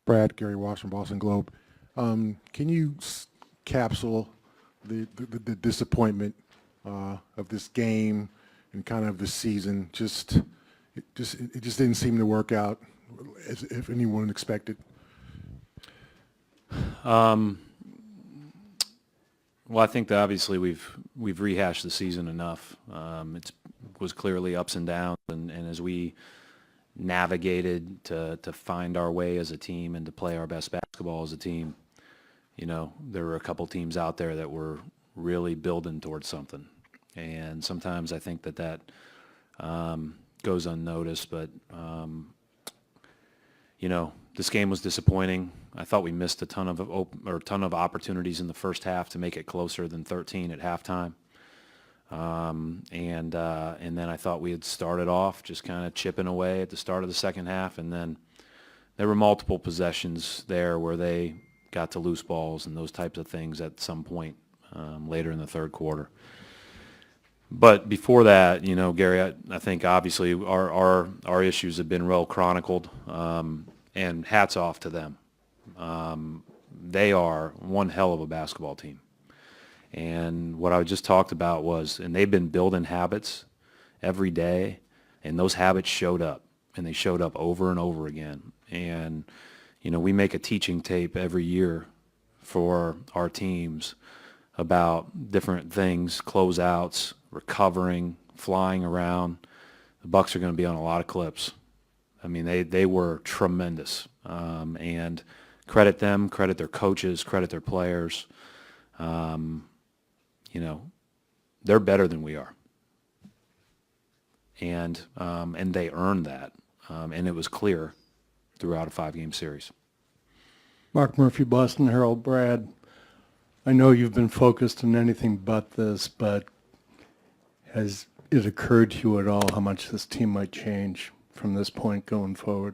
Brad, Gary Washington, Boston Globe. Can you capsule the disappointment of this game and kind of the season? It just didn't seem to work out as if anyone expected. Well, I think that obviously we've rehashed the season enough. It was clearly ups and downs, and as we navigated to find our way as a team and to play our best basketball as a team, there were a couple teams out there that were really building towards something. And sometimes I think that goes unnoticed, but this game was disappointing. I thought we missed a ton of opportunities in the first half to make it closer than 13 at halftime. And then I thought we had started off just kind of chipping away at the start of the second half, and then there were multiple possessions there where they got to loose balls and those types of things at some point later in the third quarter. But before that, Gary, I think obviously our issues have been well chronicled, and hats off to them. They are one hell of a basketball team. And what I just talked about and they've been building habits every day, and those habits showed up, and they showed up over and over again. And, we make a teaching tape every year for our teams about different things, closeouts, recovering, flying around. The Bucks are going to be on a lot of clips. I mean, they were tremendous. And credit them, credit their coaches, credit their players. They're better than we are. And they earned that. And it was clear throughout a 5-game series. Mark Murphy, Boston Herald. Brad, I know you've been focused on anything but this, but has it occurred to you at all how much this team might change from this point going forward?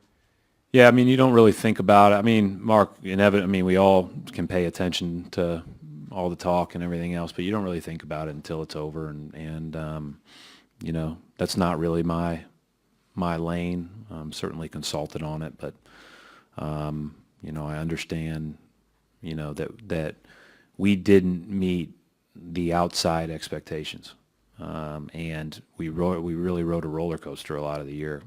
Yeah, I mean, you don't really think about it. I mean, Mark, we all can pay attention to all the talk and everything else, but you don't really think about it until it's over. And that's not really my lane. I'm certainly consulted on it, but I understand, that we didn't meet the outside expectations, and we really rode a roller coaster a lot of the year,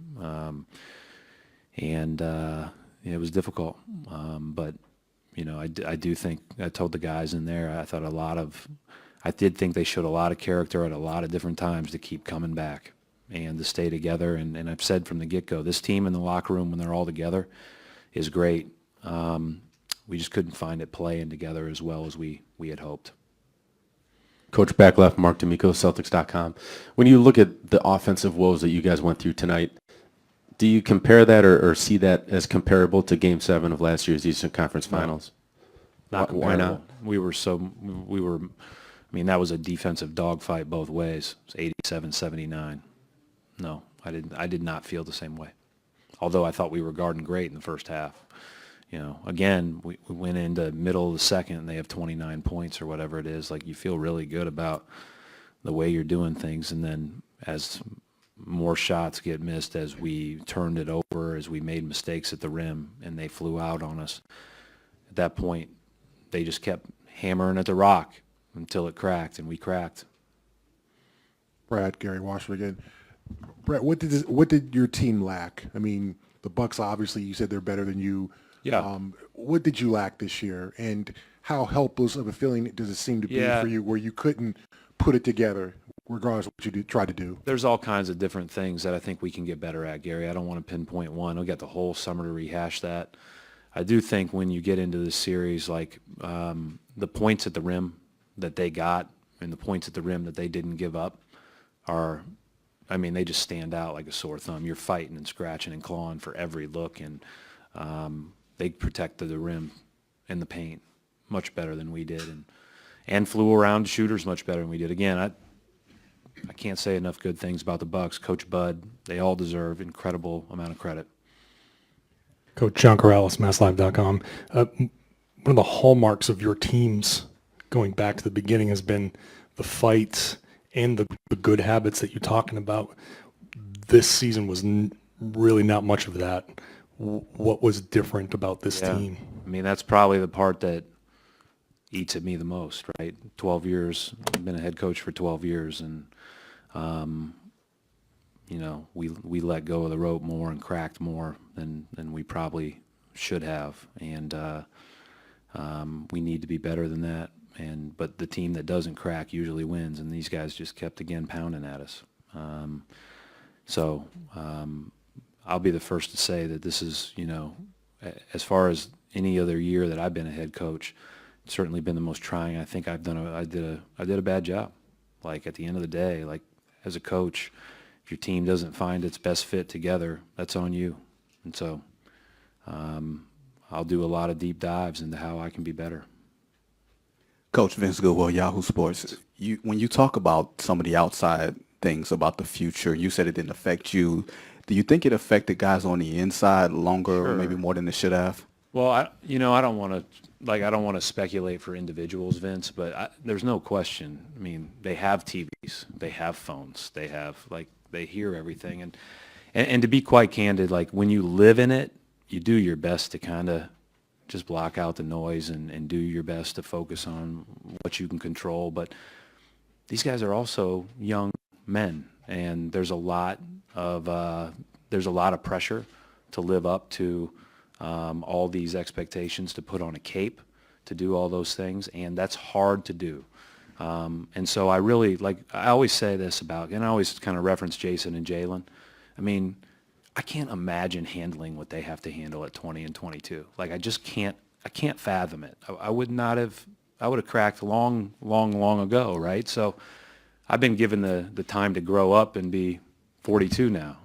and it was difficult, but. I do think I told the guys in there, I did think they showed a lot of character at a lot of different times to keep coming back and to stay together. And I've said from the get-go, this team in the locker room when they're all together is great. We just couldn't find it playing together as well as we had hoped. Coach back left, Marc D'Amico, Celtics.com. When you look at the offensive woes that you guys went through tonight, do you compare that or see that as comparable to Game 7 of last year's Eastern Conference Finals? Not comparable. Why not? That was a defensive dogfight both ways. It was 87-79. No, I did not feel the same way. Although I thought we were guarding great in the first half. Again, we went into middle of the second and they have 29 points or whatever it is. Like, you feel really good about the way you're doing things, and then as more shots get missed, as we turned it over, as we made mistakes at the rim and they flew out on us. At that point, they just kept hammering at the rock until it cracked, and we cracked. Brad, Gary Washington again. Brad, what did your team lack? I mean, the Bucks, obviously, you said they're better than you. Yeah. What did you lack this year, and how helpless of a feeling does it seem to be for you where you couldn't put it together regardless of what you try to do? There's all kinds of different things that I think we can get better at, Gary. I don't want to pinpoint one. We'll get the whole summer to rehash that. I do think when you get into this series, like the points at the rim that they got and the points at the rim that they didn't give up they just stand out like a sore thumb. You're fighting and scratching and clawing for every look, and they protected the rim and the paint much better than we did, and flew around shooters much better than we did. Again, I can't say enough good things about the Bucks. Coach Bud, they all deserve incredible amount of credit. Coach John Corrales, MassLive.com. One of the hallmarks of your teams going back to the beginning has been the fights and the good habits that you're talking about. This season was really not much of that. what was different about this Yeah. team? I mean, that's probably the part that eats at me the most, right? 12 years, I've been a head coach for 12 years, and, we let go of the rope more and cracked more than we probably should have. And we need to be better than that. But the team that doesn't crack usually wins, and these guys just kept, again, pounding at us. I'll be the first to say that this is, as far as any other year that I've been a head coach, it's certainly been the most trying. I think I did a bad job. Like, at the end of the day, like, as a coach, if your team doesn't find its best fit together, that's on you. And so I'll do a lot of deep dives into how I can be better. Coach Vince Goodwill, Yahoo Sports. When you talk about some of the outside things about the future, you said it didn't affect you. Do you think it affected guys on the inside longer, or maybe more than it should have? Well, I don't want to speculate for individuals, Vince, but there's no question. I mean, they have TVs, they have phones, they hear everything, and to be quite candid, like, when you live in it, you do your best to kind of just block out the noise and do your best to focus on what you can control. But these guys are also young men, and there's a lot of pressure to live up to all these expectations, to put on a cape, to do all those things, and that's hard to do. And so I always say this about, and I always kind of reference Jason and Jalen. I mean, I can't imagine handling what they have to handle at 20 and 22. Like, I just can't fathom it. I would have cracked long ago, right? So I've been given the time to grow up and be 42 now.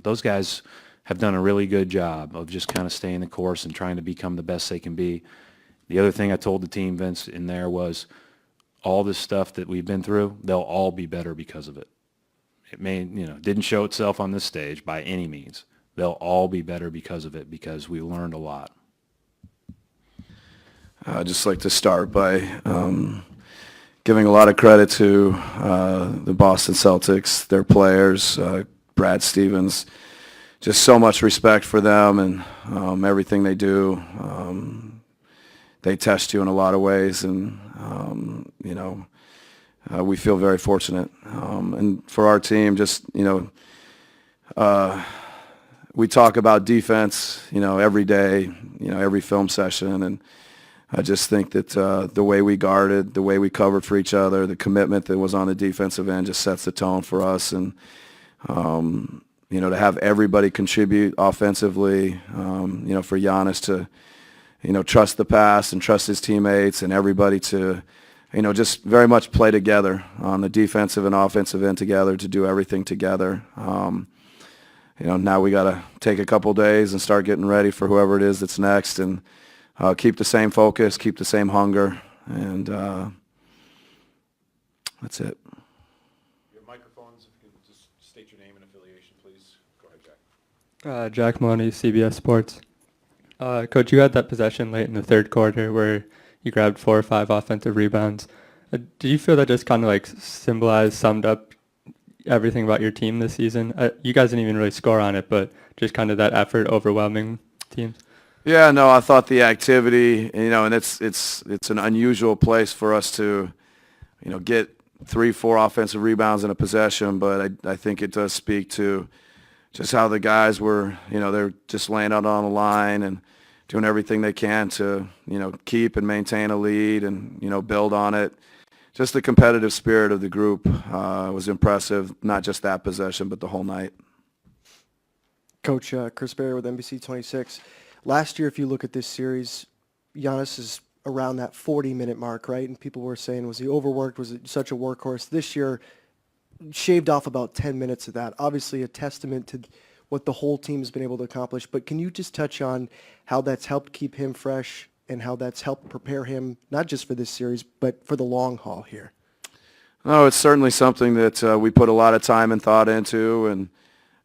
Those guys have done a really good job of just kind of staying the course and trying to become the best they can be. The other thing I told the team, Vince, in there was, all this stuff that we've been through, they'll all be better because of it. It didn't show itself on this stage by any means. They'll all be better because of it, because we learned a lot. I'd just like to start by giving a lot of credit to the Boston Celtics, their players, Brad Stevens. Just so much respect for them and everything they do. They test you in a lot of ways, and we feel very fortunate. And for our team, just we talk about defense, every day, every film session, and I just think that the way we guarded, the way we covered for each other, the commitment that was on the defensive end just sets the tone for us. And to have everybody contribute offensively, for Giannis to trust the pass and trust his teammates, and everybody to, just very much play together on the defensive and offensive end together, to do everything together. Now we got to take a couple days and start getting ready for whoever it is that's next, and keep the same focus, keep the same hunger, and that's it. Your microphones, if you could just state your name and affiliation, please. Go ahead, Jack. Jack Maloney, CBS Sports. Coach, you had that possession late in the third quarter where you grabbed 4 or 5 offensive rebounds. Do you feel that just kind of summed up everything about your team this season? You guys didn't even really score on it, but just kind of that effort overwhelming teams. Yeah, no, I thought the activity, and it's an unusual place for us to, get 3-4 offensive rebounds in a possession, but I think it does speak to just how the guys were, they're just laying out on the line and doing everything they can to, keep and maintain a lead and, build on it. Just the competitive spirit of the group was impressive, not just that possession, but the whole night. Coach, Chris Berry with NBC 26. Last year, if you look at this series, Giannis is around that 40-minute mark, right? And people were saying, was he overworked? Was it such a workhorse? This year, shaved off about 10 minutes of that. Obviously a testament to what the whole team has been able to accomplish. But can you just touch on how that's helped keep him fresh and how that's helped prepare him, not just for this series, but for the long haul here? No, it's certainly something that we put a lot of time and thought into. And,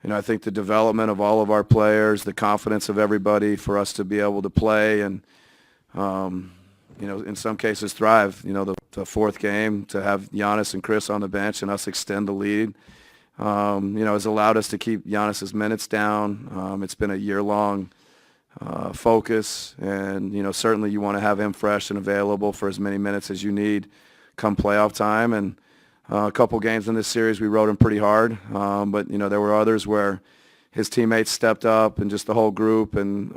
I think the development of all of our players, the confidence of everybody for us to be able to play and, in some cases thrive. The fourth game, to have Giannis and Chris on the bench and us extend the lead has allowed us to keep Giannis's minutes down. It's been a year-long focus, and certainly you want to have him fresh and available for as many minutes as you need come playoff time. And a couple games in this series we rode him pretty hard, but there were others where his teammates stepped up and just the whole group, and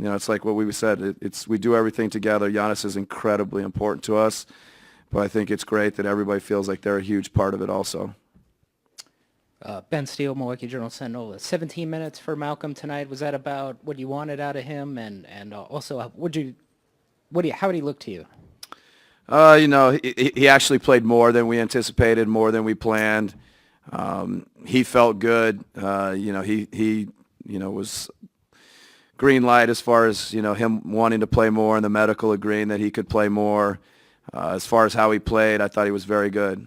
it's like what we said. We do everything together. Giannis is incredibly important to us, but I think it's great that everybody feels like they're a huge part of it also. Ben Steele, Milwaukee Journal Sentinel. 17 minutes for Malcolm tonight. Was that about what you wanted out of him? And also, how would he look to you? He actually played more than we anticipated, more than we planned. He felt good. He was green light as far as, him wanting to play more and the medical agreeing that he could play more. As far as how he played, I thought he was very good.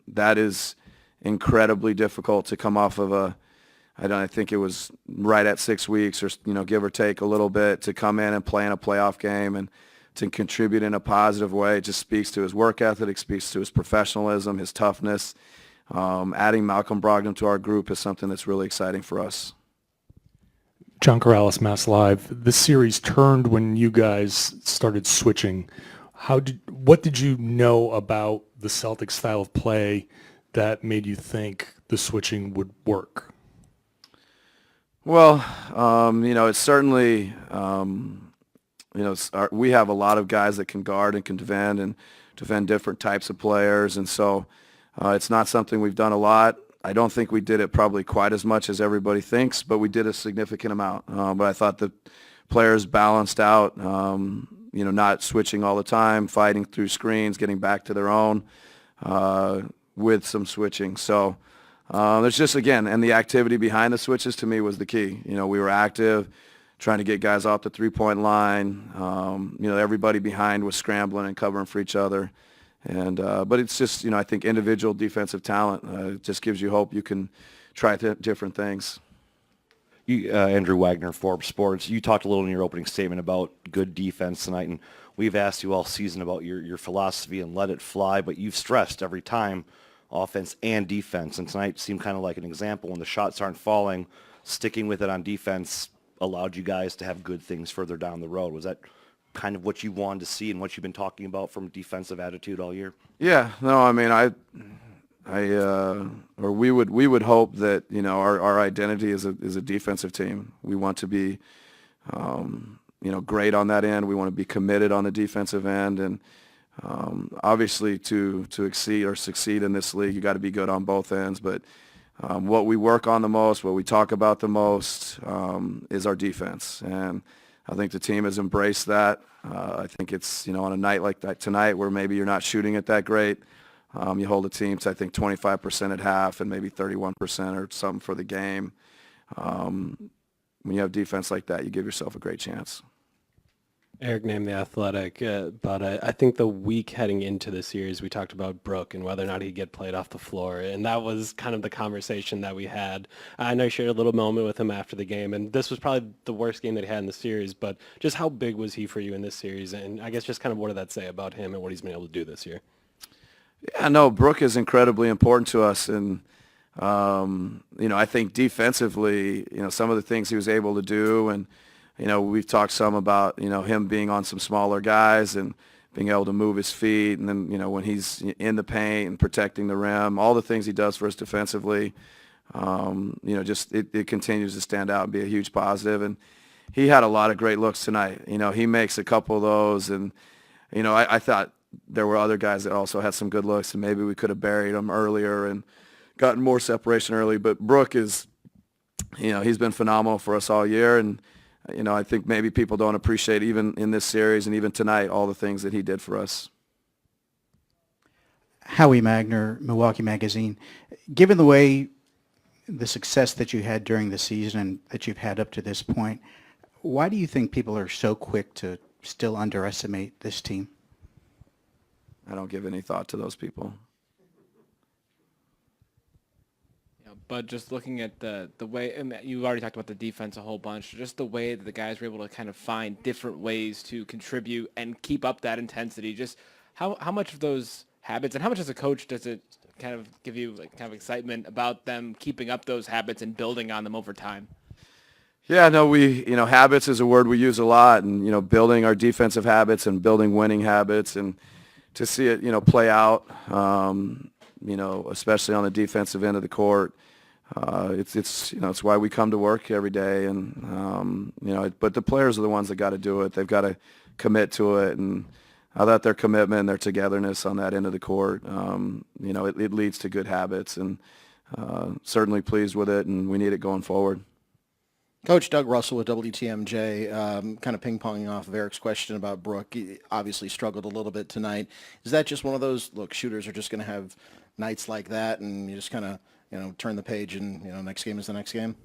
That is incredibly difficult to come off of I think it was right at 6 weeks or, give or take a little bit, to come in and play in a playoff game and to contribute in a positive way. It just speaks to his work ethic, it speaks to his professionalism, his toughness. Adding Malcolm Brogdon to our group is something that's really exciting for us. John Corrales, Mass Live. The series turned when you guys started switching. What did you know about the Celtics style of play that made you think the switching would work? Well, it's certainly, we have a lot of guys that can guard and can defend different types of players, and so it's not something we've done a lot. I don't think we did it probably quite as much as everybody thinks, but we did a significant amount. But I thought the players balanced out, not switching all the time, fighting through screens, getting back to their own with some switching. So there's just, again, and the activity behind the switches to me was the key. We were active, trying to get guys off the three-point line. Everybody behind was scrambling and covering for each other. And but it's just, I think individual defensive talent it just gives you hope you can try different things. Andrew Wagner, Forbes Sports. You talked a little in your opening statement about good defense tonight, and we've asked you all season about your philosophy and let it fly, but you've stressed every time offense and defense, and tonight seemed kind of like an example. When the shots aren't falling, sticking with it on defense allowed you guys to have good things further down the road. Was that kind of what you wanted to see and what you've been talking about from defensive attitude all year? Yeah, no, I mean, we would hope that our identity is a defensive team. We want to be great on that end. We want to be committed on the defensive end, and obviously to exceed or succeed in this league, you got to be good on both ends. But what we work on the most, what we talk about the most, is our defense, and I think the team has embraced that. I think it's, on a night like that tonight where maybe you're not shooting it that great, you hold the team to, I think, 25% at half and maybe 31% or something for the game. When you have defense like that, you give yourself a great chance. Eric named The Athletic, but I think the week heading into the series, we talked about Brook and whether or not he'd get played off the floor, and that was kind of the conversation that we had. I know you shared a little moment with him after the game, and this was probably the worst game that he had in the series, but just how big was he for you in this series, and I guess just kind of what did that say about him and what he's been able to do this year? Yeah, no, Brook is incredibly important to us, and I think defensively, some of the things he was able to do, and we've talked some about, him being on some smaller guys and being able to move his feet. And then, when he's in the paint and protecting the rim, all the things he does for us defensively, just it continues to stand out and be a huge positive. And he had a lot of great looks tonight. He makes a couple of those. And, I thought there were other guys that also had some good looks, and maybe we could have buried them earlier and gotten more separation early. But Brook is, he's been phenomenal for us all year. And, I think maybe people don't appreciate, even in this series and even tonight, all the things that he did for us. Howie Magner, Milwaukee Magazine. Given the success that you had during the season and that you've had up to this point, why do you think people are so quick to still underestimate this team? I don't give any thought to those people. But just looking at the way, and you already talked about the defense a whole bunch, just the way that the guys were able to kind of find different ways to contribute and keep up that intensity. Just how much of those habits, and how much as a coach does it kind of give you like kind of excitement about them keeping up those habits and building on them over time? Yeah, no, habits is a word we use a lot, and, building our defensive habits and building winning habits, and to see it, play out, especially on the defensive end of the court. It's why we come to work every day, and, but the players are the ones that got to do it. They've got to commit to it, and I thought their commitment and their togetherness on that end of the court, it leads to good habits, and certainly pleased with it, and we need it going forward. Coach Doug Russell with WTMJ, kind of ping-ponging off of Eric's question about Brook. He obviously struggled a little bit tonight. Is that just one of those, look, shooters are just going to have nights like that, and you just kind of, turn the page and, next game is the next game?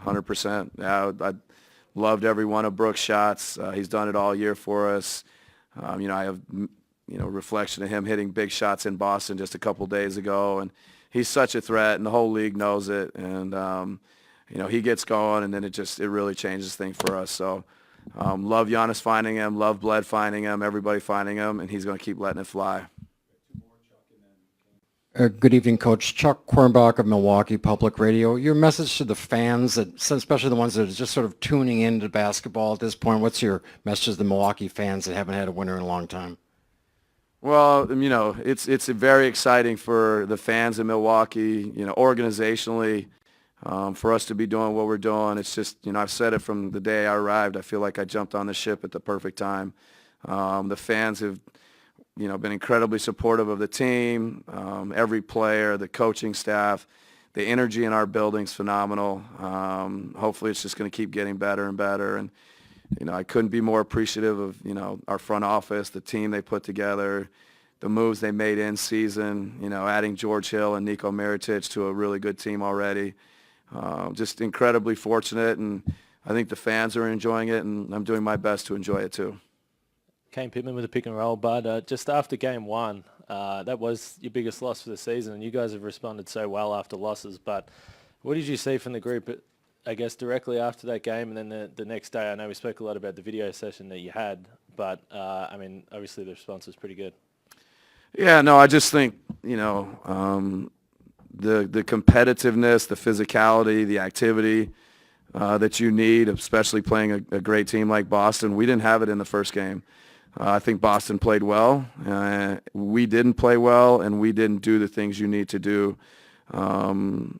100%. Yeah, I loved every one of Brook's shots. He's done it all year for us. I have, reflection of him hitting big shots in Boston just a couple days ago, and he's such a threat, and the whole league knows it. And, he gets going, and then it really changes things for us. So love Giannis finding him, love Bled finding him, everybody finding him, and he's going to keep letting it fly. Good evening, Coach. Chuck Quirnbach of Milwaukee Public Radio. Your message to the fans, especially the ones that are just sort of tuning into basketball at this point, what's your message to the Milwaukee fans that haven't had a winner in a long time? Well, it's very exciting for the fans in Milwaukee, organizationally, for us to be doing what we're doing. It's just, I've said it from the day I arrived. I feel like I jumped on the ship at the perfect time. The fans have, been incredibly supportive of the team, every player, the coaching staff. The energy in our building's phenomenal. Hopefully it's just going to keep getting better and better. And, I couldn't be more appreciative of, our front office, the team they put together, the moves they made in season, adding George Hill and Nico Mirotic to a really good team already. Just incredibly fortunate, and I think the fans are enjoying it, and I'm doing my best to enjoy it too. Kane Pittman with a pick and roll, Bud. Just after game one, that was your biggest loss for the season, and you guys have responded so well after losses. But what did you see from the group, I guess, directly after that game, and then the next day? I know we spoke a lot about the video session that you had, but, obviously the response was pretty good. Yeah, no, I just think, the competitiveness, the physicality, the activity that you need, especially playing a great team like Boston. We didn't have it in the first game. I think Boston played well. We didn't play well, and we didn't do the things you need to do, to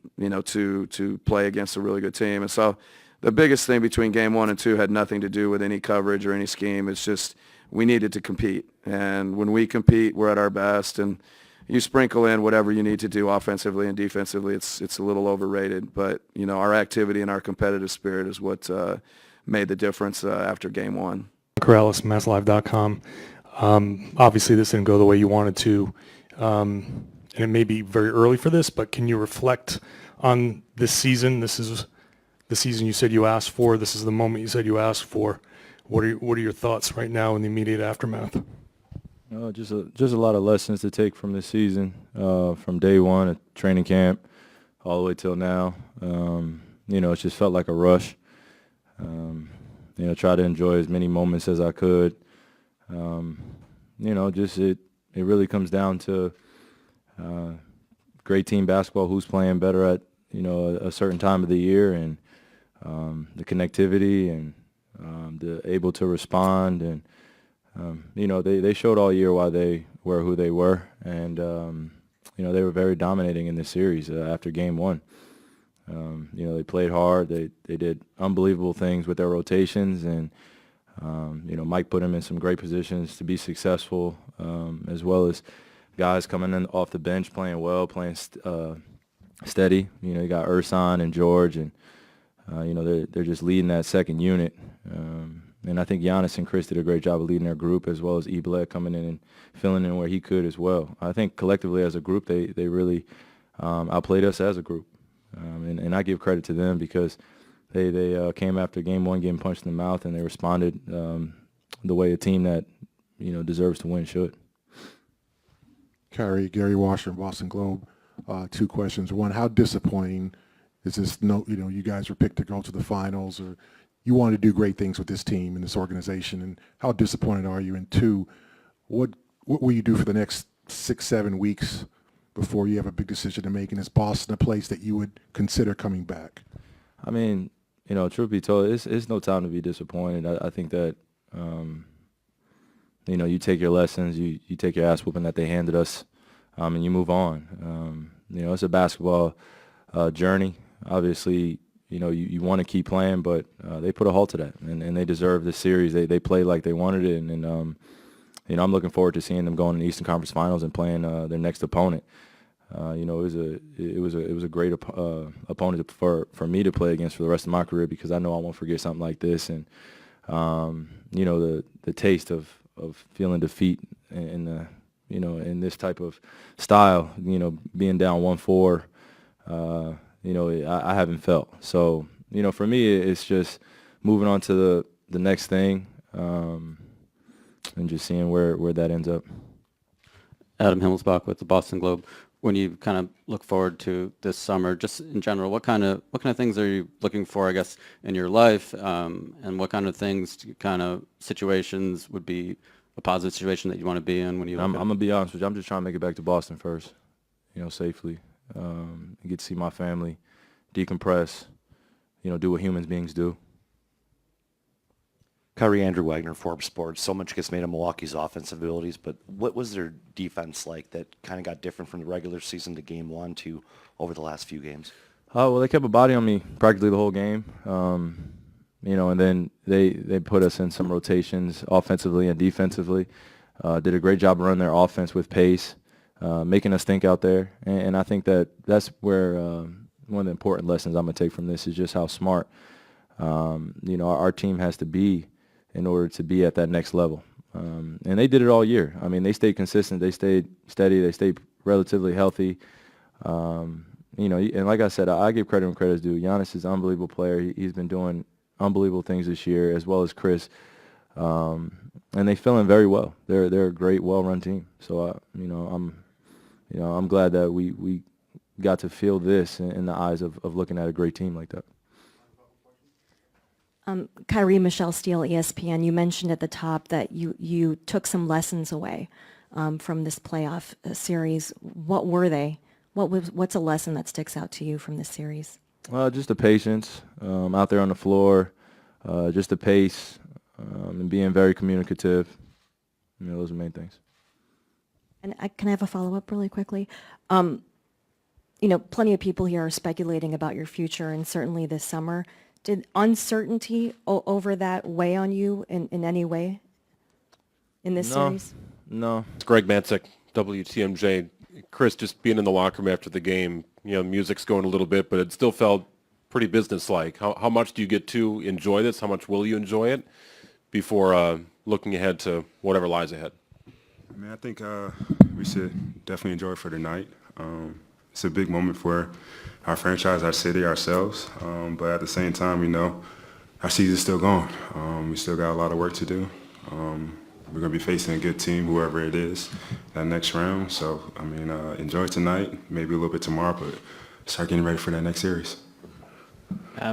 play against a really good team. And so the biggest thing between game 1 and 2 had nothing to do with any coverage or any scheme. It's just we needed to compete. And when we compete, we're at our best. And you sprinkle in whatever you need to do offensively and defensively. It's a little overrated, but our activity and our competitive spirit is what made the difference after game 1. Corrales, MassLive.com. Obviously, this didn't go the way you wanted to, and it may be very early for this, but can you reflect on this season? This is the season you said you asked for. This is the moment you said you asked for. What are your thoughts right now in the immediate aftermath? Just a lot of lessons to take from this season, from day one at training camp all the way till now. It just felt like a rush. Try to enjoy as many moments as I could. It really comes down to great team basketball, who's playing better at, a certain time of the year, and the connectivity and the able to respond. And they showed all year why they were who they were, and they were very dominating in this series after game 1. They played hard. They did unbelievable things with their rotations, and Mike put them in some great positions to be successful, as well as guys coming in off the bench playing well, playing steady. You got Ersan and George, and they're just leading that second unit. And I think Giannis and Chris did a great job of leading their group, as well as Bled coming in and filling in where he could as well. I think collectively as a group, they really outplayed us as a group. And I give credit to them because they came after game 1 getting punched in the mouth, and they responded the way a team that deserves to win should. Gary Washer, Boston Globe. 2 questions. One, how disappointing is this? You guys were picked to go to the finals, or you want to do great things with this team and this organization, and how disappointed are you? And 2, what will you do for the next 6-7 weeks before you have a big decision to make? And is Boston a place that you would consider coming back? I mean, you know, truth be told, it's no time to be disappointed. I think that, you know, you take your lessons, you take your ass whooping that they handed us, and you move on. You know, it's a basketball journey. Obviously, you know, you want to keep playing, but they put a halt to that, and they deserve this series. They played like they wanted it, and you know, I'm looking forward to seeing them going in the Eastern Conference Finals and playing their next opponent. You know, it was a great opponent for me to play against for the rest of my career, because I know I won't forget something like this. And you know, the taste of feeling defeat in you know, in this type of style, you know, being down 1-4, you know, I haven't felt. So, you know, for me, it's just moving on to the next thing, and just seeing where that ends up. Adam Himmelsbach with the Boston Globe. When you kind of look forward to this summer, just in general, what kind of things are you looking for, I guess, in your life, and what kind of situations would be a positive situation that you want to be in when you? I'm gonna be honest with you. I'm just trying to make it back to Boston first, you know, safely. Get to see my family, decompress, you know, do what human beings do. Kyrie, Andrew Wagner, Forbes Sports. So much gets made of Milwaukee's offensive abilities, but what was their defense like that kind of got different from the regular season to Game 1 to over the last few games? Well, they kept a body on me practically the whole game. You know, and then they put us in some rotations offensively and defensively. Did a great job of running their offense with pace, making us think out there. And I think that's where one of the important lessons I'm going to take from this is just how smart, you know, our team has to be in order to be at that next level. And they did it all year. I mean, they stayed consistent. They stayed steady. They stayed relatively healthy. You know, and like I said, I give credit when credit's due. Giannis is an unbelievable player. He's been doing unbelievable things this year, as well as Chris. And they feeling very well. They're a great, well-run team. So, you know, I'm glad that we got to feel this in the eyes of looking at a great team like that. Kyrie, Michelle Steele, ESPN, you mentioned at the top that you took some lessons away from this playoff series. What were they? What's a lesson that sticks out to you from this series? Just the patience out there on the floor, just the pace, and being very communicative. You know, those are the main things. And can I have a follow-up really quickly? You know, plenty of people here are speculating about your future, and certainly this summer. Did uncertainty over that weigh on you in any way in this series? No. It's Greg Matzek, WTMJ. Chris, just being in the locker room after the game, you know, music's going a little bit, but it still felt pretty businesslike. How much do you get to enjoy this? How much will you enjoy it before looking ahead to whatever lies ahead? I mean, I think we should definitely enjoy it for tonight. It's a big moment for our franchise, our city, ourselves. But at the same time, you know, our season's still going. We still got a lot of work to do. We're going to be facing a good team, whoever it is, that next round. So, I mean, enjoy tonight, maybe a little bit tomorrow, but start getting ready for that next series.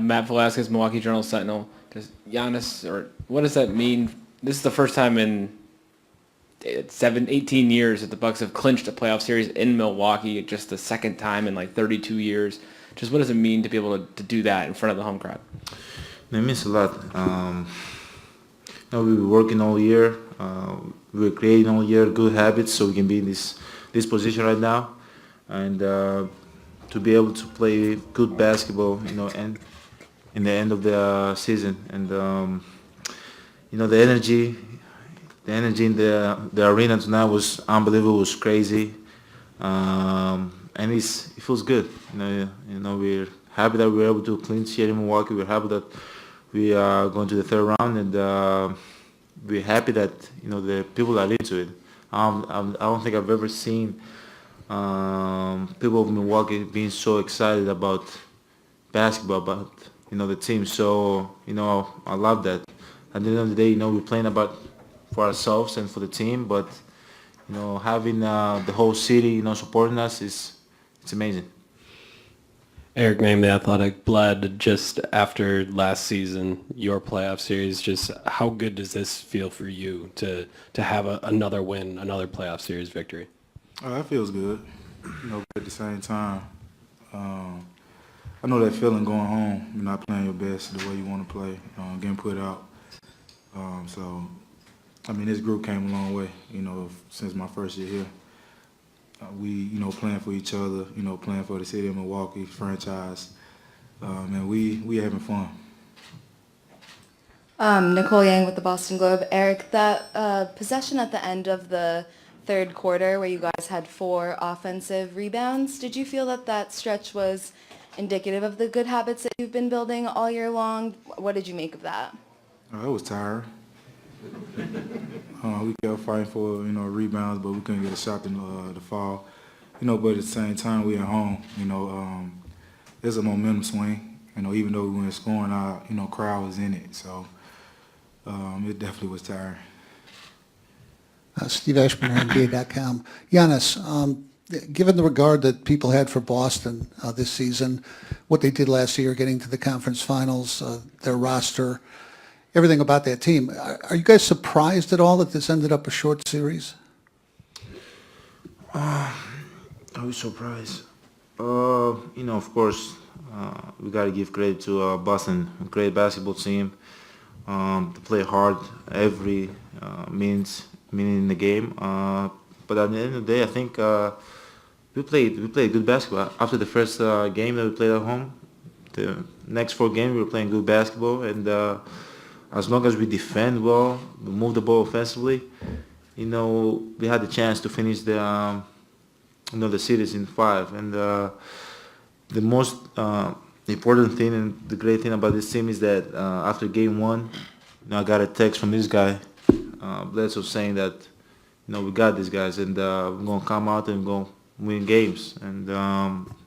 Matt Velasquez, Milwaukee Journal-Sentinel. Does Giannis, or what does that mean? This is the first time in 18 years that the Bucks have clinched a playoff series in Milwaukee, just the second time in like 32 years. Just what does it mean to be able to do that in front of the home crowd? It means a lot. You know, we were working all year. We were creating all year good habits so we can be in this position right now. And to be able to play good basketball, you know, and in the end of the season. And, you know, the energy in the arena tonight was unbelievable. It was crazy, and it feels good. You know, we're happy that we were able to clinch here in Milwaukee. We're happy that we are going to the third round, and we're happy that, you know, the people are into it. I don't think I've ever seen people of Milwaukee being so excited about basketball, about, you know, the team. So, you know, I love that. At the end of the day, you know, we're playing for ourselves and for the team, but, you know, having the whole city, you know, supporting us it's amazing. Eric Name, The Athletic. Bled, just after last season, your playoff series, just how good does this feel for you to have another win, another playoff series victory? It feels good, but at the same time, I know that feeling going home, you're not playing your best the way you want to play, getting put out. So, I mean, this group came a long way, since my first year here. We, playing for each other, playing for the city of Milwaukee franchise, and we having fun. Nicole Yang with the Boston Globe. Eric, that possession at the end of the third quarter where you guys had 4 offensive rebounds, did you feel that that stretch was indicative of the good habits that you've been building all year long? What did you make of that? I was tired. We kept fighting for, rebounds, but we couldn't get a shot in the fall. But at the same time, we at home. There's a momentum swing. Even though we weren't scoring, our, crowd was in it. So it definitely was tiring. Steve Ashburn, NBA.com. Giannis, given the regard that people had for Boston this season, what they did last year, getting to the conference finals, their roster, everything about that team, are you guys surprised at all that this ended up a short series? I was surprised. Of course, we got to give credit to Boston, a great basketball team. To play hard every minute in the game. But at the end of the day, I think we played good basketball. After the first game that we played at home, the next 4 games we were playing good basketball, and as long as we defend well, we move the ball offensively, we had the chance to finish the series in 5. And the most important thing and the great thing about this team is that after game 1, I got a text from this guy, Bledsoe, saying that we got these guys and we're gonna come out and we're gonna win games, and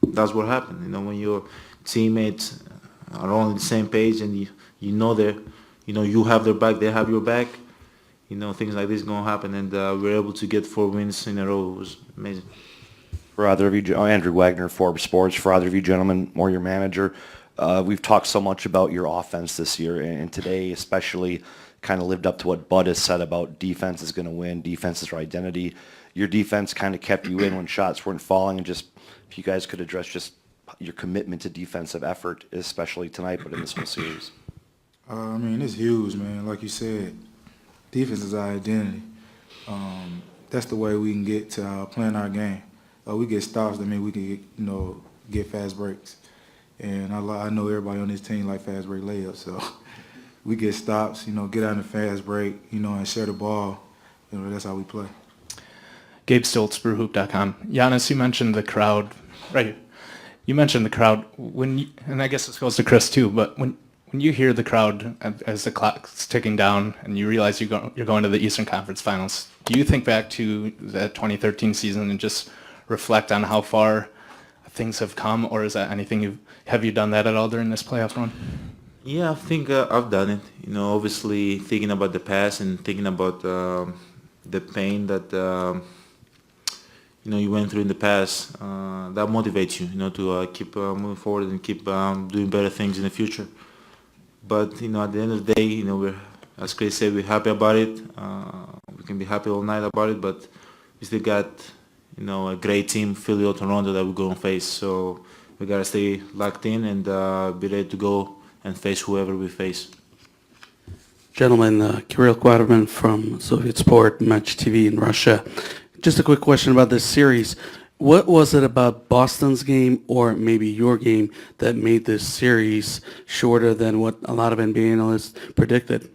that's what happened. When your teammates are all on the same page and you have their back, they have your back, things like this gonna happen, and we're able to get 4 wins in a row. It was amazing. For either of you, Andrew Wagner, Forbes Sports, for either of you gentlemen or your manager, we've talked so much about your offense this year, and today especially kind of lived up to what Bud has said about defense is going to win, defense is our identity. Your defense kind of kept you in when shots weren't falling, and just if you guys could address just your commitment to defensive effort, especially tonight, but in this whole series. It's huge, man. Like you said, defense is our identity. That's the way we can get to playing our game. We get stops, we can get fast breaks. And I know everybody on this team like fast break layups, so we get stops, get out in a fast break, and share the ball. That's how we play. Gabe Stoltz, brewhoop.com. Giannis, you mentioned the crowd, right? You mentioned the crowd and I guess this goes to Chris too, but when you hear the crowd as the clock's ticking down and you realize you're going to the Eastern Conference Finals, do you think back to that 2013 season and just reflect on how far things have come, or is that anything have you done that at all during this playoff run? Yeah, I think I've done it. Obviously thinking about the past and thinking about the pain that you went through in the past, that motivates you, to keep moving forward and keep doing better things in the future. But at the end of the day, we're, as Chris said, we're happy about it. We can be happy all night about it, but we still got a great team, Philly or Toronto, that we're going to face. So we got to stay locked in and be ready to go and face whoever we face. Gentlemen, Kirill Quaterman from Soviet Sport, Match TV in Russia. Just a quick question about this series. What was it about Boston's game, or maybe your game, that made this series shorter than what a lot of NBA analysts predicted?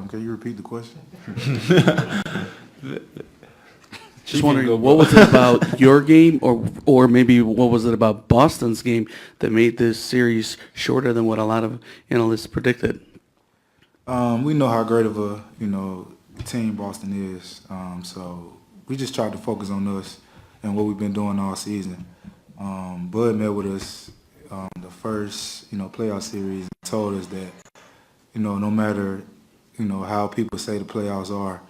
Can you repeat the question? Just wondering, what was it about your game, or maybe what was it about Boston's game that made this series shorter than what a lot of analysts predicted? We know how great of a team Boston is, so we just tried to focus on us and what we've been doing all season. Bud met with us the first playoff series and told us that no matter how people say the playoffs are,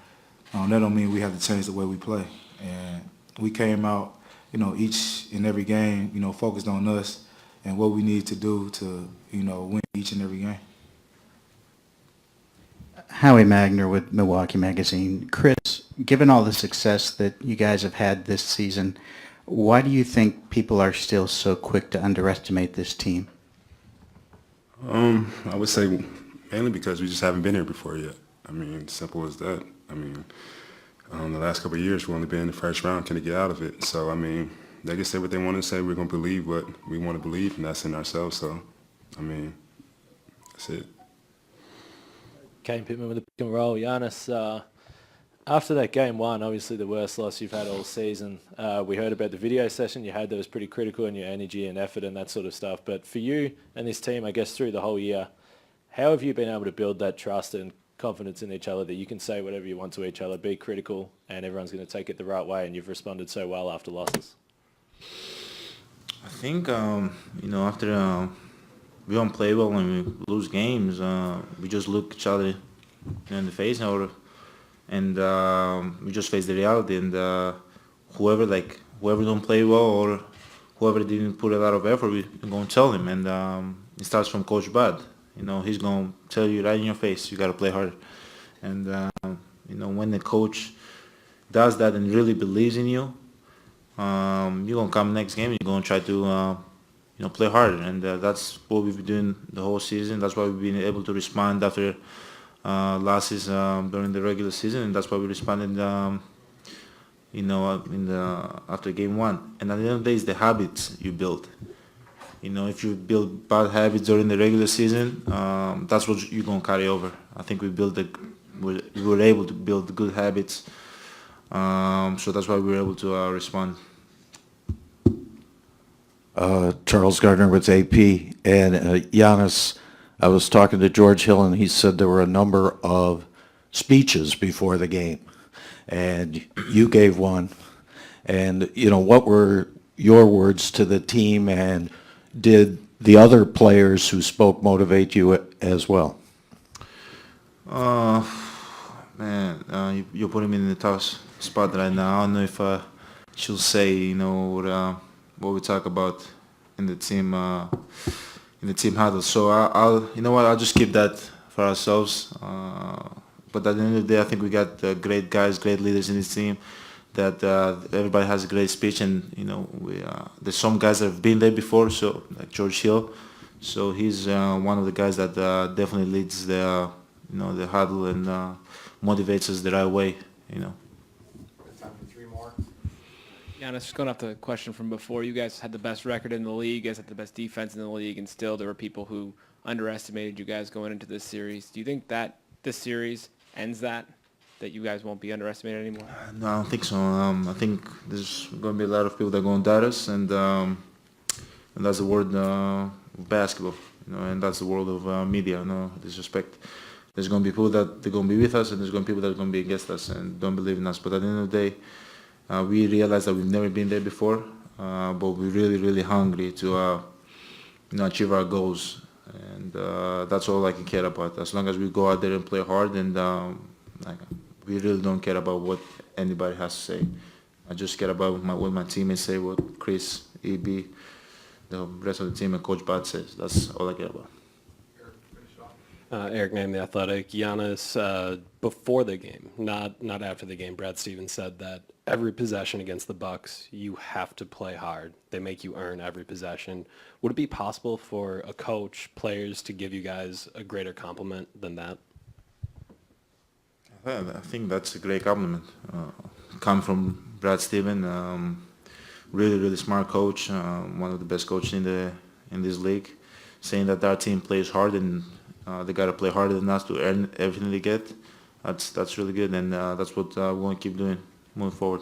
that don't mean we have to change the way we play. And we came out, each and every game, focused on us and what we need to do to, win each and every game. Howie Magner with Milwaukee Magazine. Chris, given all the success that you guys have had this season, why do you think people are still so quick to underestimate this team? I would say mainly because we just haven't been here before yet. I mean, simple as that. I mean, the last couple of years, we've only been in the first round, trying to get out of it. So, I mean, they can say what they want to say. We're going to believe what we want to believe, and that's in ourselves. So, I mean, that's it. Kane Pittman with the pick and roll. Giannis, after that game one, obviously the worst loss you've had all season, we heard about the video session you had that was pretty critical in your energy and effort and that sort of stuff. But for you and this team, I guess through the whole year, how have you been able to build that trust and confidence in each other that you can say whatever you want to each other, be critical, and everyone's going to take it the right way, and you've responded so well after losses? I think, after we don't play well and we lose games, we just look each other in the face and we just face the reality. And whoever don't play well or whoever didn't put a lot of effort, we're going to tell him. And it starts from Coach Bud. He's going to tell you right in your face, you got to play harder. And, when the coach does that and really believes in you, you're going to come next game and you're going to try to, play harder. And that's what we've been doing the whole season. That's why we've been able to respond after losses during the regular season. And that's why we responded, after game one. And at the end of the day, it's the habits you build. If you build bad habits during the regular season, that's what you're going to carry over. I think we were able to build good habits, so that's why we were able to respond. Charles Gardner with AP, and Giannis, I was talking to George Hill, and he said there were a number of speeches before the game, and you gave one. And, what were your words to the team, and did the other players who spoke motivate you as well? Man, you're putting me in a tough spot right now. I don't know if I should say, what we talk about in the team huddle. So I'll just keep that for ourselves. But at the end of the day, I think we got great guys, great leaders in this team. That everybody has a great speech, and there's some guys that have been there before. So like George Hill, so he's one of the guys that definitely leads the huddle and motivates us the right way. Time for three more. Giannis, just going off the question from before, you guys had the best record in the league, you guys had the best defense in the league, and still there were people who underestimated you guys going into this series. Do you think that this series ends that you guys won't be underestimated anymore? No, I don't think so. I think there's going to be a lot of people that are going to doubt us, and that's the world of basketball, and that's the world of media. No disrespect. There's going to be people that they're going to be with us, and there's going to be people that are going to be against us and don't believe in us. But at the end of the day, we realize that we've never been there before, but we're really, really hungry to achieve our goals, and that's all I can care about. As long as we go out there and play hard, and we really don't care about what anybody has to say. I just care about what my teammates say, what Chris, EB, the rest of the team, and Coach Bud says. That's all I care about. Eric Name, The Athletic. Giannis, before the game, not after the game, Brad Stevens said that every possession against the Bucks, you have to play hard. They make you earn every possession. Would it be possible for a coach, players, to give you guys a greater compliment than that? I think that's a great compliment. Come from Brad Stevens, really, really smart coach, one of the best coaches in this league, saying that our team plays hard and they got to play harder than us to earn everything they get. That's really good, and that's what we want to keep doing moving forward.